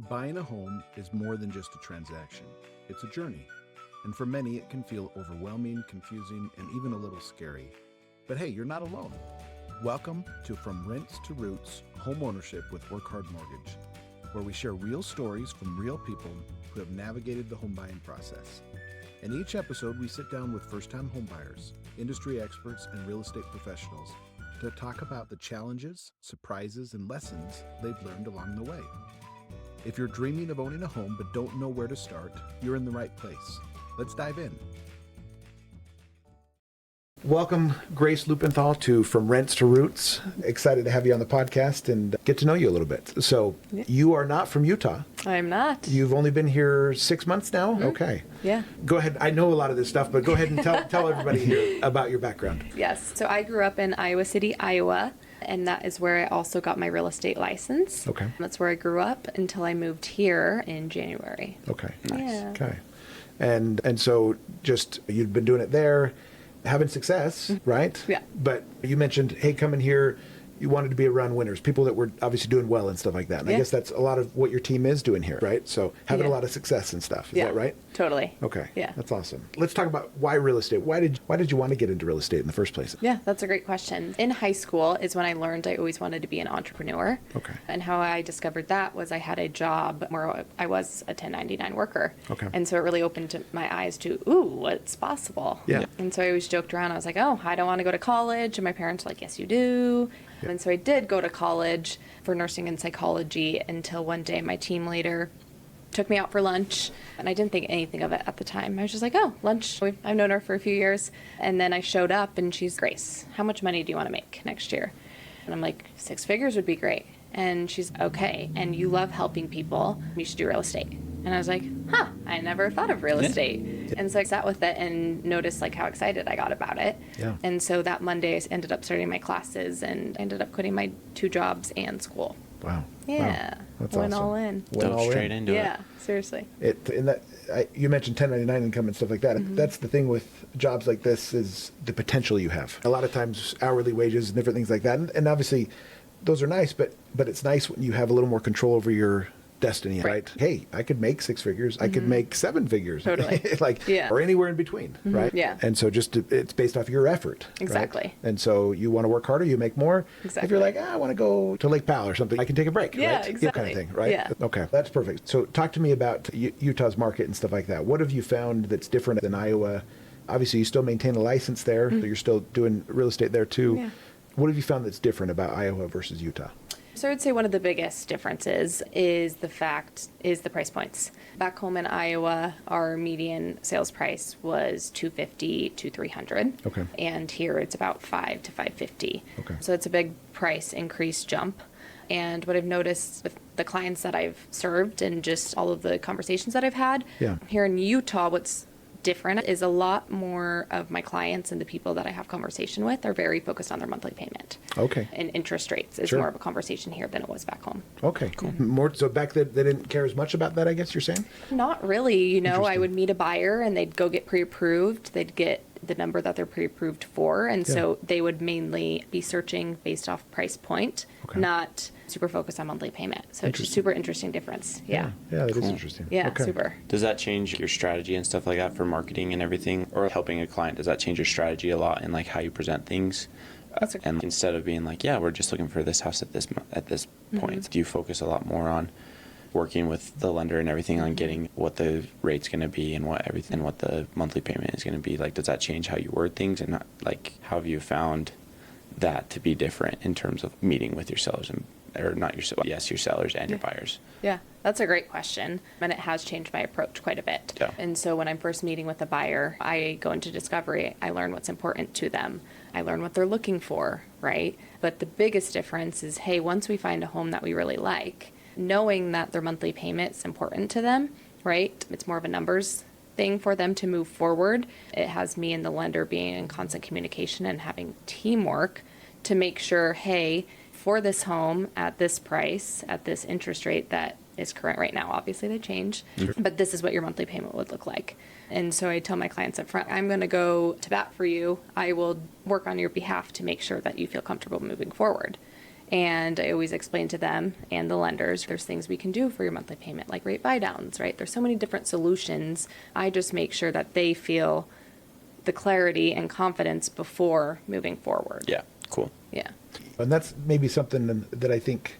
Buying a home is more than just a transaction. It's a journey. And for many, it can feel overwhelming, confusing, and even a little scary. But hey, you're not alone. Welcome to From Rents to Roots, Home Ownership with Work Hard Mortgage, where we share real stories from real people who have navigated the home buying process. In each episode, we sit down with first-time homebuyers, industry experts, and real estate professionals to talk about the challenges, surprises, and lessons they've learned along the way. If you're dreaming of owning a home but don't know where to start, you're in the right place. Let's dive in. Welcome, Grace Laubenthal, to From Rents to Roots. Excited to have you on the podcast and get to know you a little bit. So You are not from Utah. I'm not. You've only been here 6 months now? Mm-hmm. Okay. Yeah. Go ahead. I know a lot of this stuff, but go ahead and tell everybody here about your background. Yes. So I grew up in Iowa City, Iowa, and that is where I also got my real estate license. Okay. That's where I grew up until I moved here in January. Okay. Nice. Yeah. Okay. And so just you've been doing it there, having success, right? Yeah. But you mentioned, hey, coming here, you wanted to be around winners, people that were obviously doing well and stuff like that. And I guess that's a lot of what your team is doing here, right? So having a lot of success and stuff. Is that right? Totally. Okay. Yeah. That's awesome. Let's talk about why real estate. Why did you want to get into real estate in the first place? Yeah, that's a great question. In high school is when I learned I always wanted to be an entrepreneur. Okay. And how I discovered that was I had a job where I was a 1099 worker. Okay. And so it really opened my eyes to, ooh, what's possible. Yeah. And so I always joked around. I was like, oh, I don't want to go to college. And my parents were like, yes, you do. Yeah. And so I did go to college for nursing and psychology until one day my team leader took me out for lunch, and I didn't think anything of it at the time. I was just like, oh, lunch. I've known her for a few years. And then I showed up, and she's, Grace, how much money do you want to make next year? And I'm like, 6 figures would be great. And she's, okay, and you love helping people. You should do real estate. And I was like, huh, I never thought of real estate. And so I sat with it and noticed like how excited I got about it. Yeah. And so that Monday I ended up starting my classes and ended up quitting my 2 jobs and school. Wow. Yeah. Wow. That's Went awesome. all in. Dove straight into it. Yeah, seriously. You mentioned 1099 income and stuff like that. Mm-hmm. That's the thing with jobs like this is the potential you have. A lot of times hourly wages and different things like that. And obviously those are nice, but it's nice when you have a little more control over your destiny, right? Hey, I could make 6 figures. Mm-hmm. I could make 7 figures. Totally. Or anywhere in between, mm-hmm. right? Yeah. And so it's based off your effort. Exactly. Right? And so you want to work harder, you make more. Exactly. If you're like, I want to go to Lake Powell or something, I can take a break, yeah, right? Exactly. Kind of thing, right? Yeah. Okay, that's perfect. So talk to me about Utah's market and stuff like that. What have you found that's different than Iowa? Obviously, you still maintain a license there, so you're still doing real estate there too. Yeah. What have you found that's different about Iowa versus Utah? So I would say one of the biggest differences is the price points. Back home in Iowa, our median sales price was $250 to $300. Okay. And here it's about $500 to $550. Okay. So it's a big price increase jump. And what I've noticed with the clients that I've served and just all of the conversations that I've had here in Utah, what's different is a lot more of my clients and the people that I have conversation with are very focused on their monthly payment. Okay. And interest rates is more of a conversation here than it was back home. Okay, cool. More so back then they didn't care as much about that, I guess you're saying? Not really. I would meet a buyer and they'd go get pre-approved. They'd get the number that they're pre-approved for. And so they would mainly be searching based off price point, not super focused on monthly payment. So it's a super interesting difference. Yeah. Yeah, that is interesting. Yeah, super. Does that change your strategy and stuff like that for marketing and everything, or helping a client? Does that change your strategy a lot in like how you present things? And instead of being like, we're just looking for this house at this point, do you focus a lot more on working with the lender and everything on getting what the rate's going to be and what the monthly payment is going to be? Like, does that change how you word things, and like how have you found that to be different in terms of meeting with your sellers your sellers and your buyers? Yeah, that's a great question. And it has changed my approach quite a bit. Yeah. And so when I'm first meeting with a buyer, I go into discovery. I learn what's important to them. I learn what they're looking for, right? But the biggest difference is, hey, once we find a home that we really like, knowing that their monthly payment is important to them, right? It's more of a numbers thing for them to move forward. It has me and the lender being in constant communication and having teamwork to make sure, hey, for this home at this price, at this interest rate that is current right now, obviously they change, but this is what your monthly payment would look like. And so I tell my clients up front, I'm going to go to bat for you. I will work on your behalf to make sure that you feel comfortable moving forward. And I always explain to them and the lenders, there's things we can do for your monthly payment, like rate buydowns, right? There's so many different solutions. I just make sure that they feel the clarity and confidence before moving forward. Yeah, cool. Yeah. And that's maybe something that I think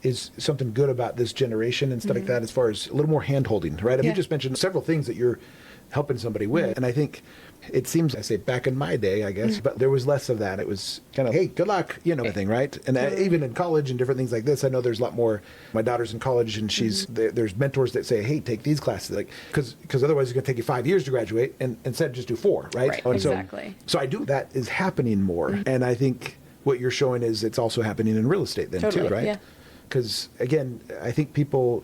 is something good about this generation and stuff like that, as far as a little more hand-holding, right? I mean, Yeah. you just mentioned several things that you're helping somebody with. And I think it seems, I say back in my day, I guess, but there was less of that. It was kind of, hey, good luck, thing, right? And even in college and different things like this, I know there's a lot more. My daughter's in college, and there's mentors that say, hey, take these classes, like, because otherwise it's going to take you 5 years to graduate, and instead just do 4, right? Right, And exactly. So I do, that is happening more. And I think what you're showing is it's also happening in real estate then Totally, too, right? yeah. Because again, I think people,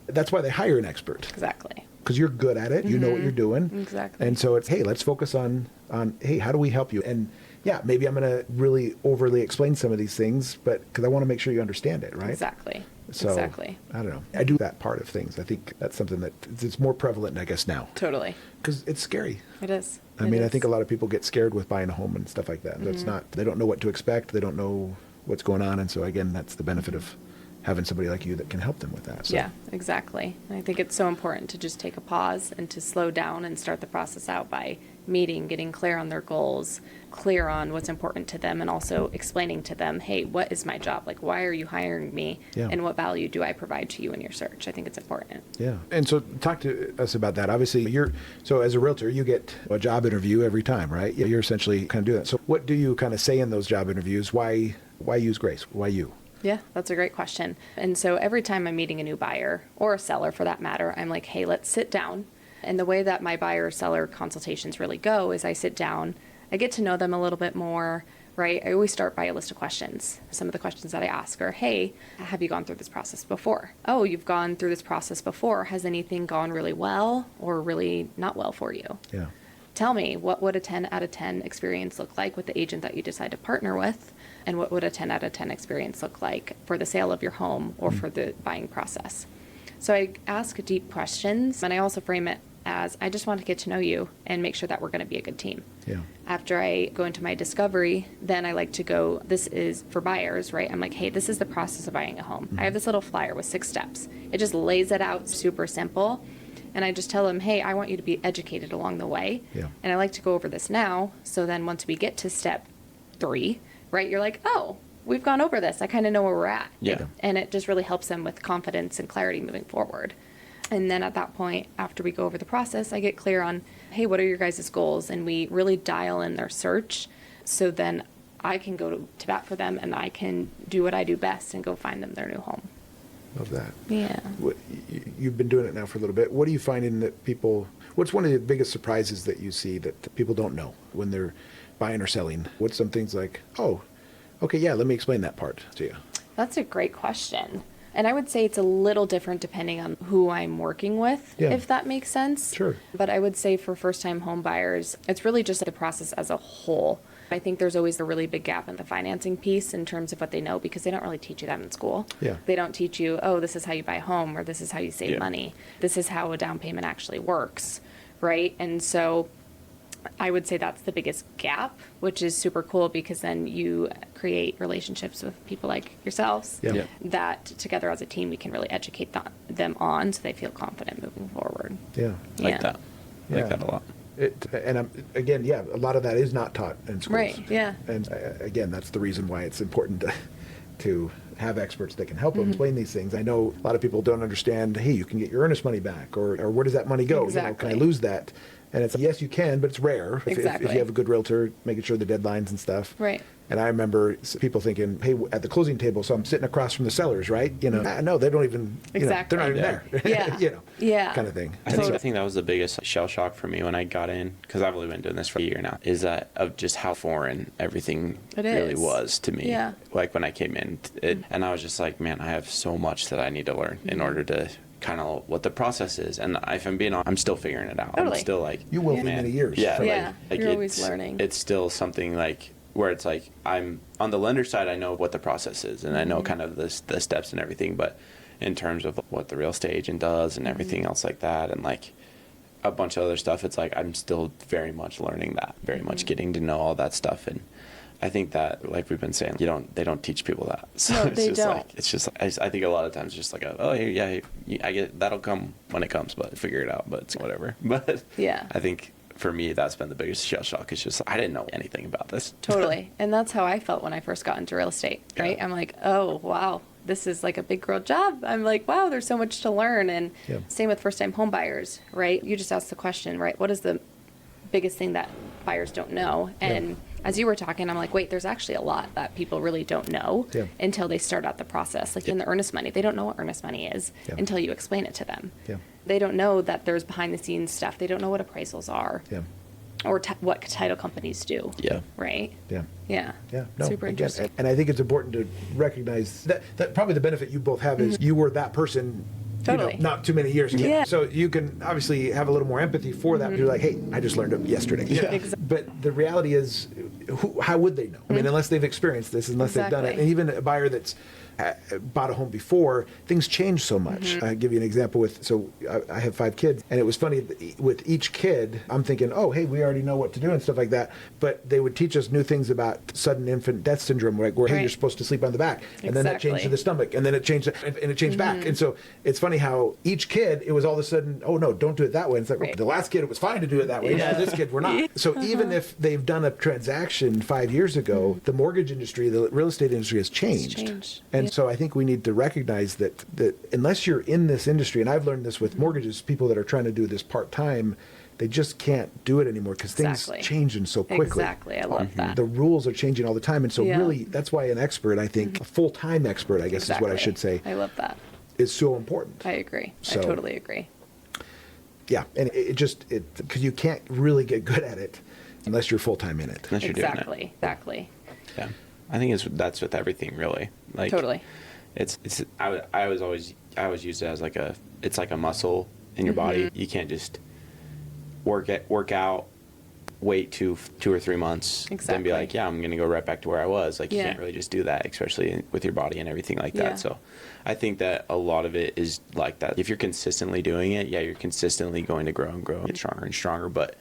that's why they hire an expert. Exactly. Because you're good at it, you know what you're doing. Exactly. And so it's, hey, let's focus on, hey, how do we help you? And yeah, maybe I'm going to really overly explain some of these things, but because I want to make sure you understand it, right? Exactly. So, Exactly. I don't know. I do that part of things. I think that's something that it's more prevalent, I guess, now. Totally. Because it's scary. It is. I It mean, I is. think a lot of people get scared with buying a home and stuff like that. That's not, they don't know what to expect. They don't know what's going on. And so again, that's the benefit of having somebody like you that can help them with that. So. Yeah, exactly. And I think it's so important to just take a pause and to slow down and start the process out by meeting, getting clear on their goals, clear on what's important to them, and also explaining to them, hey, what is my job? Like, why are you hiring me? Yeah. And what value do I provide to you in your search? I think it's important. Yeah. And so talk to us about that. Obviously, so as a realtor, you get a job interview every time, right? You're essentially kind of doing that. So what do you kind of say in those job interviews? Why use Grace? Why you? Yeah, that's a great question. And so every time I'm meeting a new buyer, or a seller for that matter, I'm like, hey, let's sit down. And the way that my buyer-seller consultations really go is I sit down, I get to know them a little bit more, right? I always start by a list of questions. Some of the questions that I ask are, hey, have you gone through this process before? Oh, you've gone through this process before. Has anything gone really well or really not well for you? Yeah. Tell me, what would a 10 out of 10 experience look like with the agent that you decide to partner with? And what would a 10 out of 10 experience look like for the sale of your home or for the buying process? So I ask deep questions, and I also frame it as, I just want to get to know you and make sure that we're going to be a good team. Yeah. After I go into my discovery, then I like to go, this is for buyers, right? I'm like, hey, this is the process of buying a home. I have this little flyer with 6 steps. It just lays it out super simple. And I just tell them, hey, I want you to be educated along the way. Yeah. And I like to go over this now. So then once we get to step 3, right, you're like, oh, we've gone over this. I kind of know where we're at. Yeah. And it just really helps them with confidence and clarity moving forward. And then at that point, after we go over the process, I get clear on, hey, what are your guys' goals? And we really dial in their search. So then I can go to bat for them, and I can do what I do best and go find them their new home. Love that. Yeah. You've been doing it now for a little bit. What are you finding that what's one of the biggest surprises that you see that people don't know when they're buying or selling? What's some things like, oh, okay, yeah, let me explain that part to you. That's a great question. And I would say it's a little different depending on who I'm working with, Yeah. if that makes sense. Sure. But I would say for first-time home buyers, it's really just the process as a whole. I think there's always a really big gap in the financing piece in terms of what they know, because they don't really teach you that in school. Yeah. They don't teach you, oh, this is how you buy a home, or this is how you save Yeah. money. This is how a down payment actually works, right? And so I would say that's the biggest gap, which is super cool, because then you create relationships with people like yourselves Yeah. Yeah. that together as a team we can really educate them on so they feel confident moving forward. Yeah. I like Yeah. that. I Yeah. like that a lot. Again, yeah, a lot of that is not taught in schools. Right, yeah. And again, that's the reason why it's important to have experts that can help Mm-hmm. them explain these things. I know a lot of people don't understand, hey, you can get your earnest money back, or where does that money go? Exactly. Can I lose that? And it's, yes, you can, but it's rare. If Exactly. you have a good realtor, making sure the deadlines and stuff. Right. And I remember people thinking, hey, at the closing table, so I'm sitting across from the sellers, right? No, they don't even, Exactly. they're not even Yeah. there. Yeah. Kind of thing. I think that was the biggest shell shock for me when I got in, because I've only been doing this for a year now, is that of just how foreign everything It really is. was to me. Yeah. Like when I came in, and I was just like, man, I have so much that I need to learn in order to kind of what the process is. And if I'm being honest, I'm still figuring it out. Totally. I'm still like, You will be man, many years. Yeah. Yeah. You're always it's- learning. It's still something like where it's like, I'm on the lender side, I know what the process is, and I know kind of the steps and everything, but in terms of what the real estate agent does and everything else like that, and like a bunch of other stuff, it's like I'm still very much learning that, very much getting to know all that stuff. And I think that, like we've been saying, they don't teach people that. So No, it's they just don't. like, it's just, I think a lot of times it's just like, oh, here, yeah, I get, that'll come when it comes, but figure it out, but it's whatever. But Yeah. I think for me, that's been the biggest shell shock. It's just, I didn't know anything about this. Totally. And that's how I felt when I first got into real estate, right? Yeah. I'm like, oh, wow, this is like a big girl job. I'm like, wow, there's so much to learn. And Yeah. same with first time home buyers, right? You just asked the question, right? What is the biggest thing that buyers don't know? And as you were talking, I'm like, wait, there's actually a lot that people really don't know until they start out the process. Like in the earnest money, they don't know what earnest money is until you explain it to them. Yeah. They don't know that there's behind the scenes stuff. They don't know what appraisals are Yeah. or what title companies do. Yeah. Right? Yeah. Yeah. Yeah, no, Super again, interesting. and I think it's important to recognize that probably the benefit you both have is you were that person, Totally. not too many years ago. Yeah. So you can obviously have a little more empathy for that. You're like, hey, I just learned it yesterday. Yeah. Exactly. But the reality is, how would they know? I mean, unless they've experienced this, unless they've done it. Exactly. And even a buyer that's bought a home before, things change so much. I'll give you an example I have 5 kids, and it was funny, with each kid, I'm thinking, oh, hey, we already know what to do and stuff like that. But they would teach us new things about sudden infant death syndrome, where hey, you're supposed to sleep on the back. And then that changed to the stomach, and then it changed, and it changed back. And so it's funny how each kid, it was all of a sudden, oh, no, don't do it that way. And it's like, the last kid, it was fine to do it that way. Yeah. This kid, we're not. So even if they've done a transaction 5 years ago, the mortgage industry, the real estate industry has changed. And so I think we need to recognize that unless you're in this industry, and I've learned this with mortgages, people that are trying to do this part-time, they just can't do it anymore because things changing so quickly. Exactly. I love that. The rules are changing all the time. And so really, that's why an expert, I think, a full-time expert, I guess is what I should say, I love that. is so important. I agree. So- I totally agree. Yeah, and because you can't really get good at it unless you're full-time in it. Unless you're doing it. Exactly. Yeah. I think that's with everything, really. Like, Totally. I always use it as it's like a muscle in your body. You can't just work out, wait 2 or 3 months, then be like, yeah, I'm going to go right back to where I was. Like, you can't really just do that, especially with your body and everything like that. So I think that a lot of it is like that. If you're consistently doing it, you're consistently going to grow and grow, get stronger and stronger. But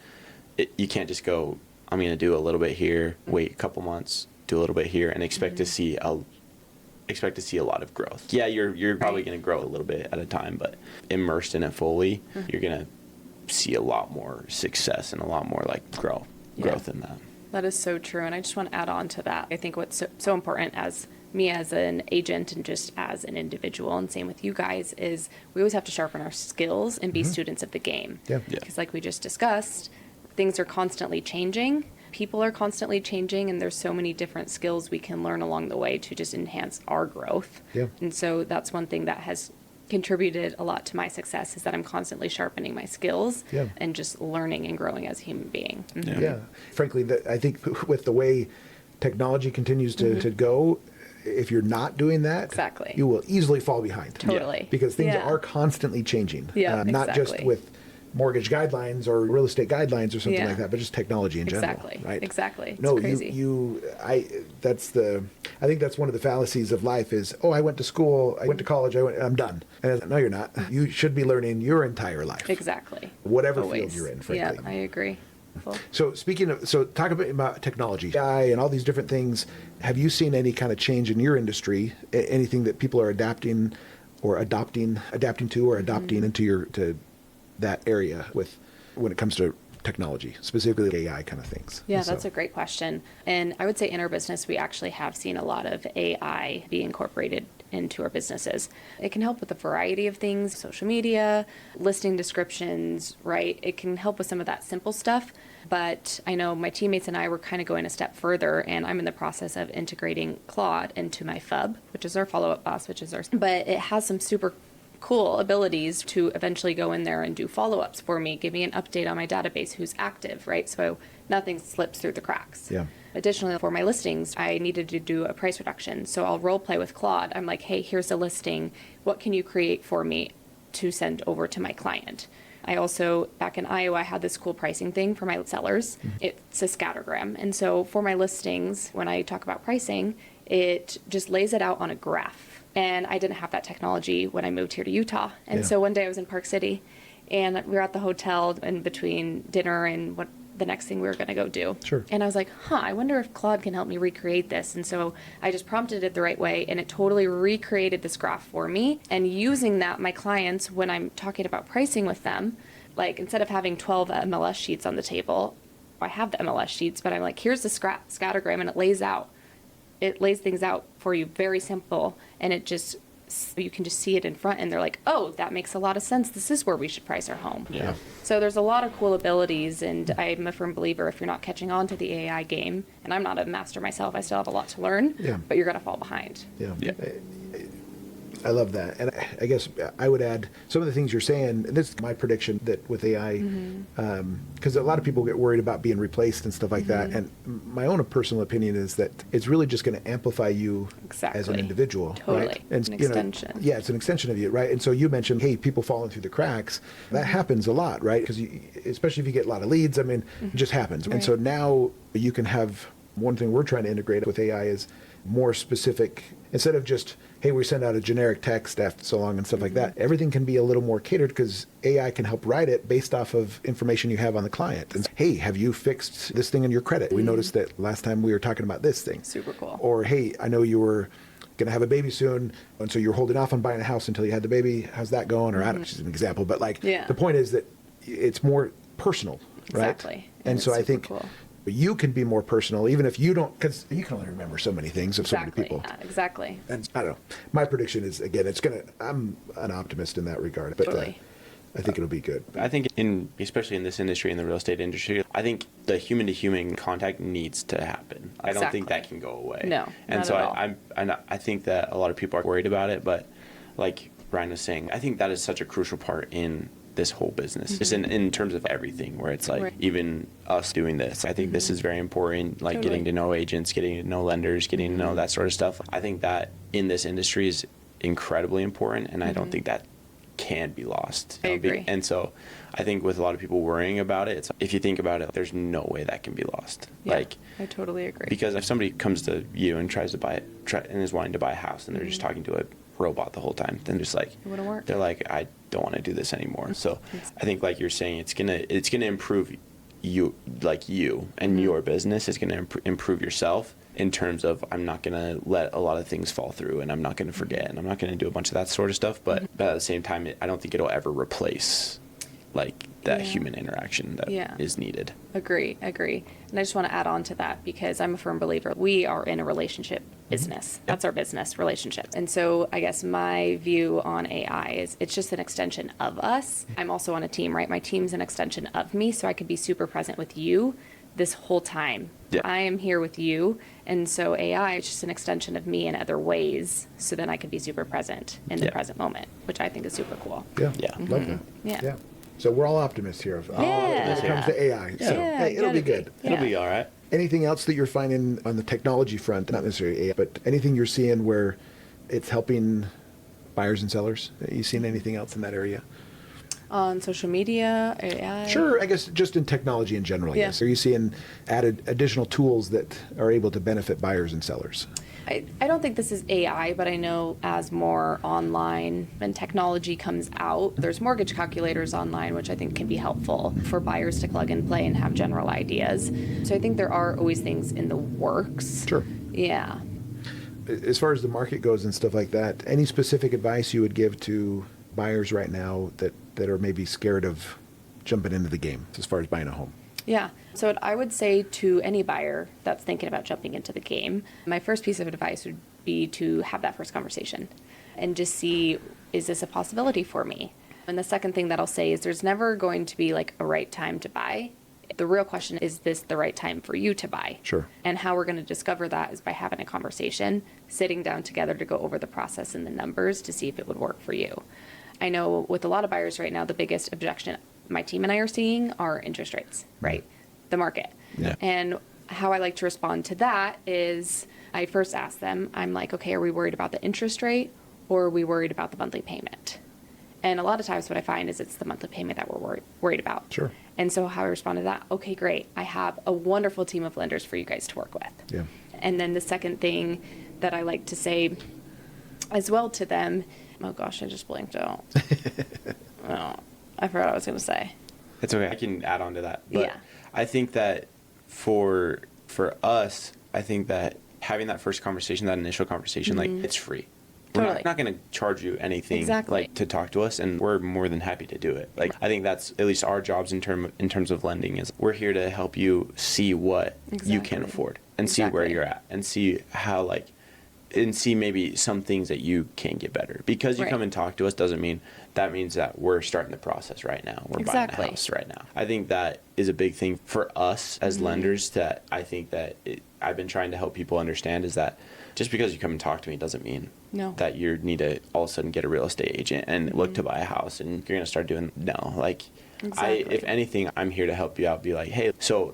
you can't just go, I'm going to do a little bit here, wait a couple months, do a little bit here, and expect to see a lot of growth. Yeah, you're probably going to grow a little bit at a time, but immersed in it fully, you're going to see a lot more success and a lot more like growth in that. That is so true. And I just want to add on to that. I think what's so important as me as an agent and just as an individual, and same with you guys, is we always have to sharpen our skills and be students of the game. Yeah. Because like we just discussed, things are constantly changing. People are constantly changing, and there's so many different skills we can learn along the way to just enhance our growth. Yeah. And so that's one thing that has contributed a lot to my success, is that I'm constantly sharpening my skills and just learning and growing as a human being. Mm-hmm. Yeah. Frankly, I think with the way technology continues to go, if you're not doing that, you will easily fall behind. Totally. Because things are constantly changing. Yeah, not just with mortgage guidelines or real estate guidelines or something like that, but just technology in general. Right? Exactly. It's no, crazy. I think that's one of the fallacies of life is, oh, I went to school, I went to college, I'm done. And no, you're not. You should be learning your entire life. Exactly. Whatever field you're in, frankly. Yeah, I agree. Cool. So talk a bit about technology, AI, and all these different things. Have you seen any kind of change in your industry? Anything that people are adapting to or adopting into that area when it comes to technology, specifically AI kind of things? Yeah, that's a great question. And I would say in our business, we actually have seen a lot of AI be incorporated into our businesses. It can help with a variety of things, social media, listing descriptions, right? It can help with some of that simple stuff. But I know my teammates and I were kind of going a step further, and I'm in the process of integrating Claude into my FUB, which is our follow-up boss, but it has some super cool abilities to eventually go in there and do follow-ups for me, give me an update on my database, who's active, right? So nothing slips through the cracks. Yeah. Additionally, for my listings, I needed to do a price reduction. So I'll role play with Claude. I'm like, hey, here's a listing. What can you create for me to send over to my client? I also, back in Iowa, I had this cool pricing thing for my sellers. It's a scattergram. And so for my listings, when I talk about pricing, it just lays it out on a graph. And I didn't have that technology when I moved here to Utah. And so one day I was in Park City, and we were at the hotel in between dinner and the next thing we were going to go do. Sure. And I was like, I wonder if Claude can help me recreate this. And so I just prompted it the right way, and it totally recreated this graph for me. And using that, my clients, when I'm talking about pricing with them, like instead of having 12 MLS sheets on the table, I have the MLS sheets, but I'm like, here's the scattergram, and it lays things out for you, very simple, and you can just see it in front, and they're like, oh, that makes a lot of sense. This is where we should price our home. Yeah. So there's a lot of cool abilities, and I'm a firm believer if you're not catching on to the AI game, and I'm not a master myself, I still have a lot to learn, but you're going to fall behind. Yeah. I love that. And I guess I would add some of the things you're saying, and this is my prediction that with AI, because a lot of people get worried about being replaced and stuff like that. And my own personal opinion is that it's really just going to amplify you as an individual. Totally. Right? And, an extension. Yeah, it's an extension of you, right? And so you mentioned, hey, people falling through the cracks. That happens a lot, right? Because especially if you get a lot of leads, I mean, it just happens. Right. And so now you can have, one thing we're trying to integrate with AI is more specific, instead of just, hey, we send out a generic text after so long and stuff like that. Everything can be a little more catered because AI can help write it based off of information you have on the client. And hey, have you fixed this thing in your credit? We noticed that last time we were talking about this thing. Super cool. Or hey, I know you were going to have a baby soon, and so you're holding off on buying a house until you had the baby. How's that going? Or I don't know, just an example, but like the point is that it's more personal, right? Exactly. And so I think cool. you can be more personal, even if you don't, because you can only remember so many things of so many people. Exactly. And I don't know. My prediction is, again, I'm an optimist in that regard, but Totally. I think it'll be good. I think especially in this industry, in the real estate industry, I think the human to human contact needs to happen. I don't think that can go away. No, and not so at all. I think that a lot of people are worried about it, but like Brian was saying, I think that is such a crucial part in this whole business, just in terms of everything, where it's like even us doing this, I think this is very important, like getting to know agents, getting to know lenders, getting to know that sort of stuff. I think that in this industry is incredibly important, and I don't think that can be lost. I agree. And so I think with a lot of people worrying about it, if you think about it, there's no way that can be lost. Yeah, I totally agree. Because if somebody comes to you and tries to buy it and is wanting to buy a house, and they're just talking to a robot the whole time, then just like it wouldn't work. They're like, I don't want to do this anymore. So I think, like you're saying, it's gonna improve you and your business. It's gonna improve yourself in terms of, I'm not gonna let a lot of things fall through, and I'm not gonna forget, and I'm not gonna do a bunch of that sort of stuff. But at the same time, I don't think it'll ever replace like that human interaction that is needed. Agree. And I just want to add on to that, because I'm a firm believer we are in a relationship business. That's our business, relationship. And so I guess my view on AI is it's just an extension of us. I'm also on a team, right? My team's an extension of me, so I could be super present with you this whole time. Yeah. I am here with you. And so AI is just an extension of me in other ways, so then I could be super present in the present moment, which I think is super cool. Yeah. Love that. Yeah. So we're all optimists here when it comes to AI. So hey, it'll be good. It'll be all right. Anything else that you're finding on the technology front, not necessarily AI, but anything you're seeing where it's helping buyers and sellers? You seen anything else in that area? On social media, AI? Sure, I guess just in technology in general, yes. Are you seeing added additional tools that are able to benefit buyers and sellers? I don't think this is AI, but I know as more online and technology comes out, there's mortgage calculators online, which I think can be helpful for buyers to plug and play and have general ideas. So I think there are always things in the works. Sure. Yeah. As far as the market goes and stuff like that, any specific advice you would give to buyers right now that are maybe scared of jumping into the game as far as buying a home? Yeah. So what I would say to any buyer that's thinking about jumping into the game, my first piece of advice would be to have that first conversation and just see, is this a possibility for me? And the second thing that I'll say is there's never going to be like a right time to buy. The real question is this the right time for you to buy? Sure. And how we're going to discover that is by having a conversation, sitting down together to go over the process and the numbers to see if it would work for you. I know with a lot of buyers right now, the biggest objection my team and I are seeing are interest rates, right? The market. Yeah. And how I like to respond to that is I first ask them, I'm like, okay, are we worried about the interest rate or are we worried about the monthly payment? And a lot of times what I find is it's the monthly payment that we're worried about. Sure. And so how I respond to that, okay, great. I have a wonderful team of lenders for you guys to work with. Yeah. And then the second thing that I like to say as well to them, oh gosh, I just blinked out. Oh, I forgot what I was going to say. It's okay. I can add on to that. But Yeah. I think that for us, I think that having that first conversation, that initial conversation, like, it's free. Totally. We're not going to charge you anything Exactly. like to talk to us, and we're more than happy to do it. Like, I think that's at least our jobs in terms of lending is we're here to help you see what you can Exactly. afford and see where Exactly. you're at and see how and see maybe some things that you can get better. Because you Right. come and talk to us doesn't mean that means that we're starting the process right now. We're Exactly. buying a house right now. I think that is a big thing for us as lenders that I think that I've been trying to help people understand is that just because you come and talk to me doesn't mean No. that you need to all of a sudden get a real estate agent and look to buy a house and you're going to start doing, no. Like, Exactly. if anything, I'm here to help you out. Be like, hey, so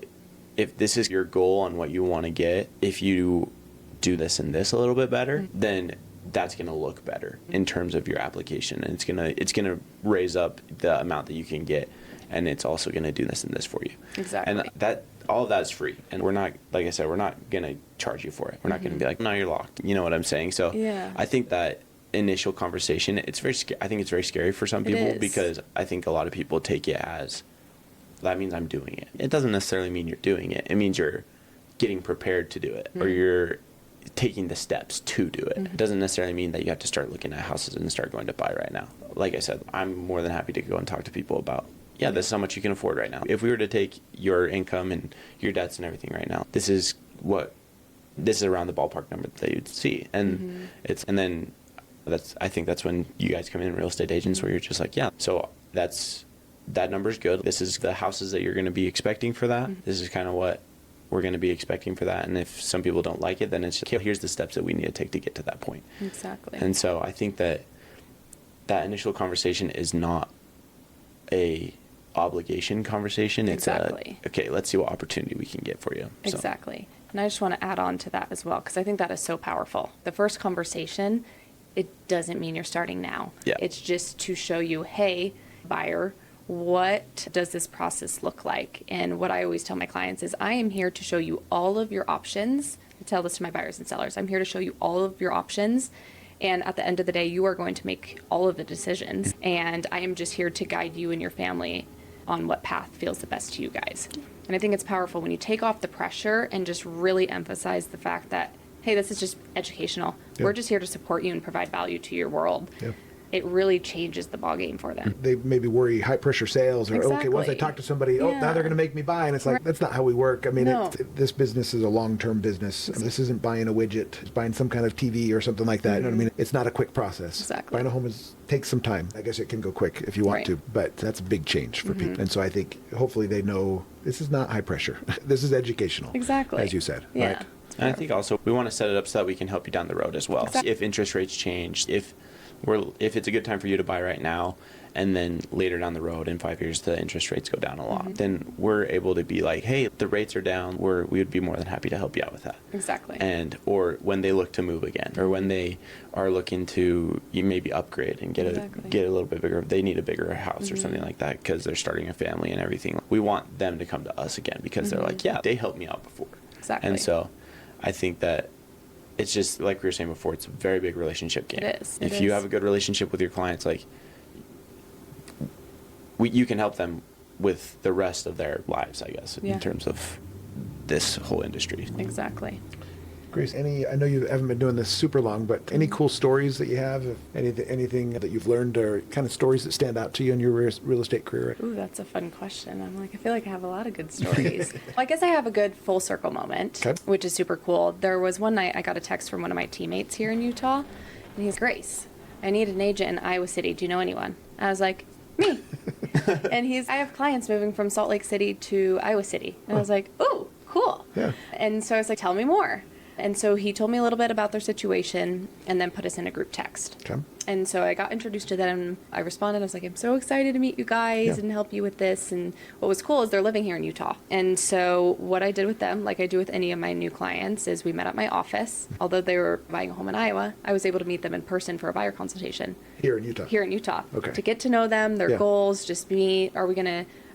if this is your goal on what you want to get, if you do this and this a little bit better, then that's going to look better in terms of your application, and it's going to raise up the amount that you can get, and it's also going to do this and this for you. Exactly. And that all of that is free, and we're not, like I said, we're not going to charge you for it. We're not going to be like, no, you're locked. You know what I'm saying? So Yeah. I think that initial conversation, I think it's very scary for some people is. because I think a lot of people take it as that means I'm doing it. It doesn't necessarily mean you're doing it. It means you're getting prepared to do it, or you're taking the steps to do it. It doesn't necessarily mean that you have to start looking at houses and start going to buy right now. Like I said, I'm more than happy to go and talk to people about, this is how much you can afford right now. If we were to take your income and your debts and everything right now, this is around the ballpark number that you'd see. And I think that's when you guys come in, real estate agents, where you're just like, so that number's good. This is the houses that you're going to be expecting for that. This is kind of what we're going to be expecting for that. And if some people don't like it, then it's just, okay, here's the steps that we need to take to get to that point. Exactly. And so I think that initial conversation is not a obligation conversation. It's Exactly. okay, let's see what opportunity we can get for you. So. Exactly. And I just want to add on to that as well, because I think that is so powerful. The first conversation, it doesn't mean you're starting now. Yeah. It's just to show you, hey, buyer, what does this process look like? And what I always tell my clients is I am here to show you all of your options. I tell this to my buyers and sellers. I'm here to show you all of your options. And at the end of the day, you are going to make all of the decisions. And I am just here to guide you and your family on what path feels the best to you guys. And I think it's powerful when you take off the pressure and just really emphasize the fact that, hey, this is just educational. Yeah. We're just here to support you and provide value to your world. Yeah. It really changes the ballgame for them. They maybe worry high pressure sales or, okay, once I Exactly. talk to somebody, now Yeah. they're going to make me buy. And it's like, Right. that's not how we work. I mean, No. this business is a long-term business. I mean, this isn't buying a widget, it's buying some kind of TV or something like that. You know what I mean? It's not a quick process. Exactly. Buying a home takes some time. I guess it can go quick if you want Right. to, but that's a big change for people. And so I think hopefully they know this is not high pressure. This is educational. Exactly. As you said, Yeah. right? And I think also we want to set it up so that we can help you down the road as well. Exactly. If interest rates change, if it's a good time for you to buy right now, and then later down the road in 5 years the interest rates go down a lot, then we're able to be like, hey, the rates are down. We would be more than happy to help you out with that. Exactly. Or when they look to move again, or when they are looking to maybe upgrade and get Exactly. a little bit bigger. They need a bigger house or something like that because they're starting a family and everything. We want them to come to us again because they're like, they helped me out before. Exactly. And so I think that it's just like we were saying before, it's a very big relationship game. It is. If you have a good relationship with your clients, like you can help them with the rest of their lives, I guess, Yeah. in terms of this whole industry. Exactly. Grace, I know you haven't been doing this super long, but any cool stories that you have, anything that you've learned, or kind of stories that stand out to you in your real estate career? Ooh, that's a fun question. I'm like, I feel like I have a lot of good stories. Well, I guess I have a good full circle moment, Okay. which is super cool. There was one night I got a text from one of my teammates here in Utah, and he's, Grace, I need an agent in Iowa City. Do you know anyone? I was like, me. And I have clients moving from Salt Lake City to Iowa City. And I was like, ooh, cool. Yeah. And so I was like, tell me more. And so he told me a little bit about their situation and then put us in a group text. Okay. And so I got introduced to them. I responded. I was like, I'm so excited to meet you guys Yeah. and help you with this. And what was cool is they're living here in Utah. And so what I did with them, like I do with any of my new clients, is we met at my office. Although they were buying a home in Iowa, I was able to meet them in person for a buyer consultation Here in Utah. here in Utah. Okay. To get to know them, their Yeah. goals, just meet. Are we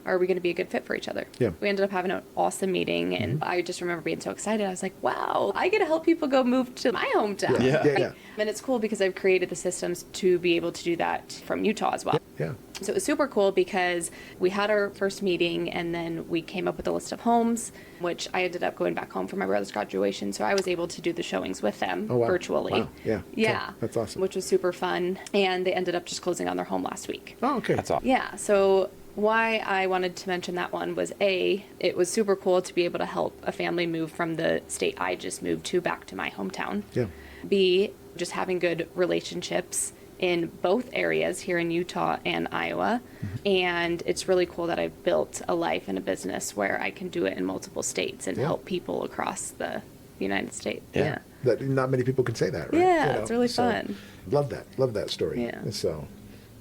are we going to be a good fit for each other? Yeah. We ended up having an awesome meeting, and I just remember being so excited. I was like, wow, I get to help people go move to my hometown. Yeah. And it's cool because I've created the systems to be able to do that from Utah as well. Yeah. So it was super cool because we had our first meeting, and then we came up with a list of homes, which I ended up going back home for my brother's graduation. So I was able to do the showings with them Oh, wow. virtually. Wow. Yeah. Yeah. Okay. That's awesome. Which was super fun. And they ended up just closing on their home last week. Oh, okay. That's awesome. Yeah. So why I wanted to mention that one was A, it was super cool to be able to help a family move from the state I just moved to back to my hometown. Yeah. B, just having good relationships in both areas here in Utah and Iowa. And it's really cool that I've built a life and a business where I can do it in multiple states and Yeah. help people across the United States. Yeah. That not many people can say that, right? Yeah, it's really fun. Love that. Love that story. Yeah. So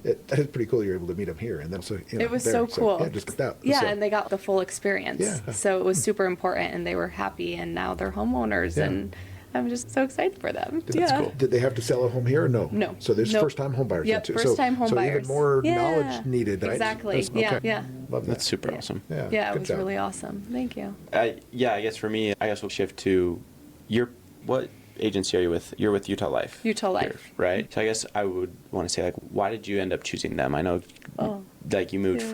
that is pretty cool. You're able to meet them here, and then so It was there. so cool. Yeah, just get out. Yeah, So, and they got the full experience. Yeah. So it was super important, and they were happy, and now they're homeowners, Yeah. and I'm just so excited for them. That's cool. Did they have to sell a home here or no? No. So there's Nope. first time home buyers. Yep, too. first-time home so even buyers. more Yeah. knowledge needed, right? Exactly. That's- Yeah, okay. yeah. Love that. That's super awesome. Yeah. Yeah, it good was job. really awesome. Thank you. I guess for me, I guess we'll shift to what agency are you with? You're with Utah Life. Utah Life. Here, right? So I guess I would want to say, like, why did you end up choosing them? I know, like, you moved yes.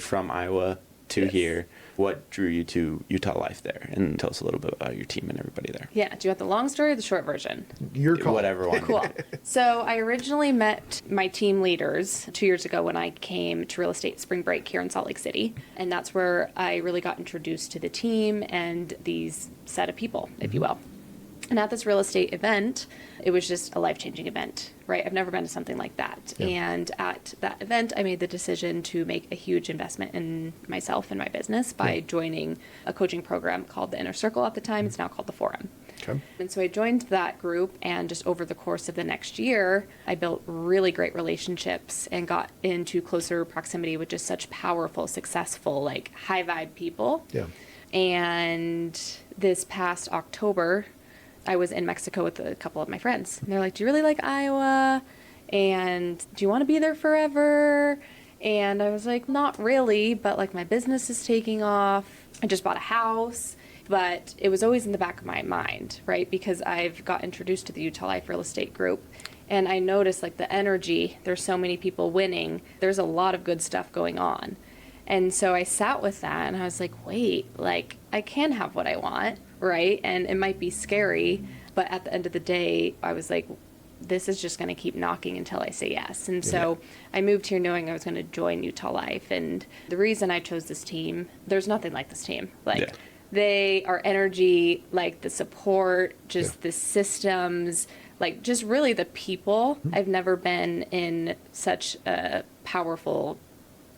from Iowa to Yes. here. What drew you to Utah Life there? And tell us a little bit about your team and everybody there. Yeah, do you want the long story or the short version? Your call. Whatever one. Cool. So I originally met my team leaders 2 years ago when I came to real estate spring break here in Salt Lake City. And that's where I really got introduced to the team and these set of people, if you will. And at this real estate event, it was just a life-changing event, right? I've never been to something like that. Yeah. And at that event, I made the decision to make a huge investment in myself and my business by joining a coaching program called the Inner Circle at the time. It's now called the Forum. Okay. And so I joined that group, and just over the course of the next year, I built really great relationships and got into closer proximity with just such powerful, successful, like high vibe people. Yeah. And this past October, I was in Mexico with a couple of my friends. And they're like, do you really like Iowa? And do you want to be there forever? And I was like, not really, but like my business is taking off. I just bought a house. But it was always in the back of my mind, right? Because I've got introduced to the Utah Life Real Estate Group. And I noticed like the energy, there's so many people winning. There's a lot of good stuff going on. And so I sat with that and I was like, wait, like I can have what I want, right? And it might be scary, but at the end of the day, I was like, this is just going to keep knocking until I say yes. And so I moved here knowing I was going to join Utah Life. And the reason I chose this team, there's nothing like this team. Like they are energy, like the support, just the systems, like just really the people. I've never been in such a powerful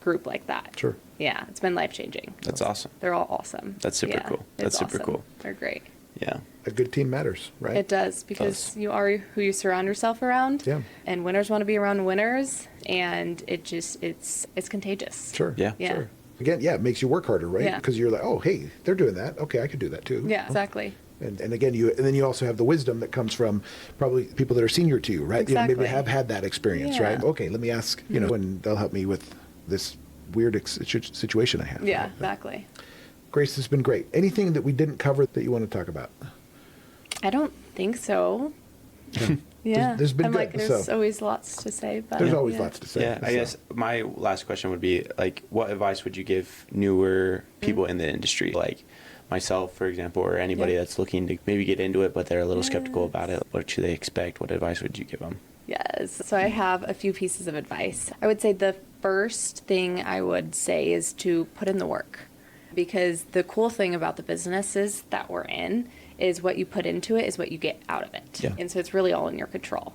group like that. Sure. Yeah, it's been life-changing. That's awesome. They're all awesome. That's super cool. That's it's super awesome. cool. They're great. Yeah. A good team matters, right? It does, because you are who you surround yourself around. Yeah. And winners want to be around winners, and it just it's contagious. Sure. Yeah. Yeah. Sure. Again, it makes you work harder, right? Yeah. Because you're like, oh, hey, they're doing that. Okay, I could do that too. Yeah, exactly. And again, then you also have the wisdom that comes from probably people that are senior to you, right? Exactly. Maybe have had that experience, Yeah. right? Okay, let me ask, and they'll help me with this weird situation I have. Yeah, exactly. Grace, this has been great. Anything that we didn't cover that you want to talk about? I don't think so. Yeah. There's been I'm good, like, there's so- always lots to say, but There's always yeah. lots to say. Yeah, I so. guess my last question would be, like, what advice would you give newer people in the industry, like myself, for example, or anybody that's looking to maybe get into it, but they're a little skeptical about it? What should they expect? What advice would you give them? Yes. So I have a few pieces of advice. I would say the first thing I would say is to put in the work, because the cool thing about the businesses that we're in is what you put into it is what you get out of it. Yeah. And so it's really all in your control.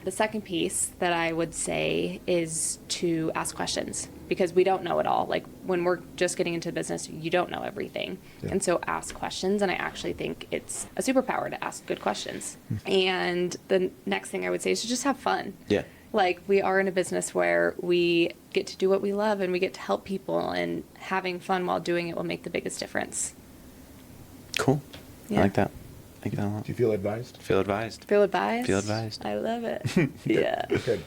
The second piece that I would say is to ask questions, because we don't know it all. Like when we're just getting into business, you don't know everything. Yeah. And so ask questions. And I actually think it's a superpower to ask good questions. And the next thing I would say is to just have fun. Yeah. Like we are in a business where we get to do what we love and we get to help people, and having fun while doing it will make the biggest difference. Cool. Yeah. I like that. Thank you that a lot. Do you feel advised? Feel advised. Feel advised? Feel advised. I love it. Yeah. Good.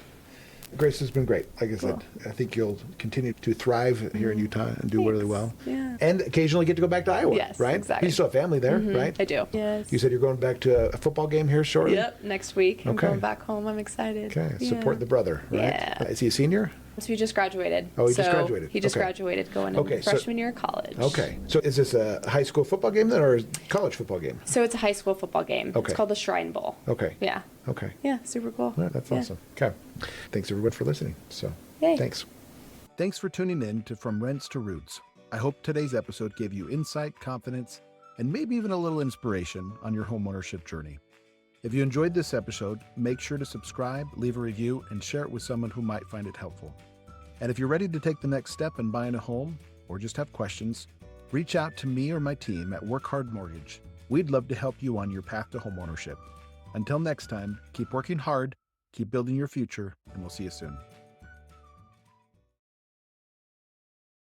Grace has been great. Like I said, I think you'll continue to thrive here in Utah and do really well. Yeah. And occasionally get to go back to Iowa, Yes, right? exactly. You still have family there, right? I do. Yes. You said you're going back to a football game here shortly? Yep, next week. I'm Okay. going back home. I'm excited. Okay, Yeah. support the brother, right? Yeah. Is he a senior? So he just graduated. Oh, he just So graduated. He just Okay. graduated going Okay, into so- freshman year of college. Okay. So is this a high school football game then or a college football game? So it's a high school football game. Okay. It's called the Shrine Bowl. Okay. Yeah. Okay. Yeah, super cool. All right, that's Yeah. awesome. Okay. Thanks everyone for listening. So, Yay. thanks. Thanks for tuning in to From Rents to Roots. I hope today's episode gave you insight, confidence, and maybe even a little inspiration on your homeownership journey. If you enjoyed this episode, make sure to subscribe, leave a review, and share it with someone who might find it helpful. And if you're ready to take the next step in buying a home or just have questions, reach out to me or my team at Work Hard Mortgage. We'd love to help you on your path to homeownership. Until next time, keep working hard, keep building your future, and we'll see you soon.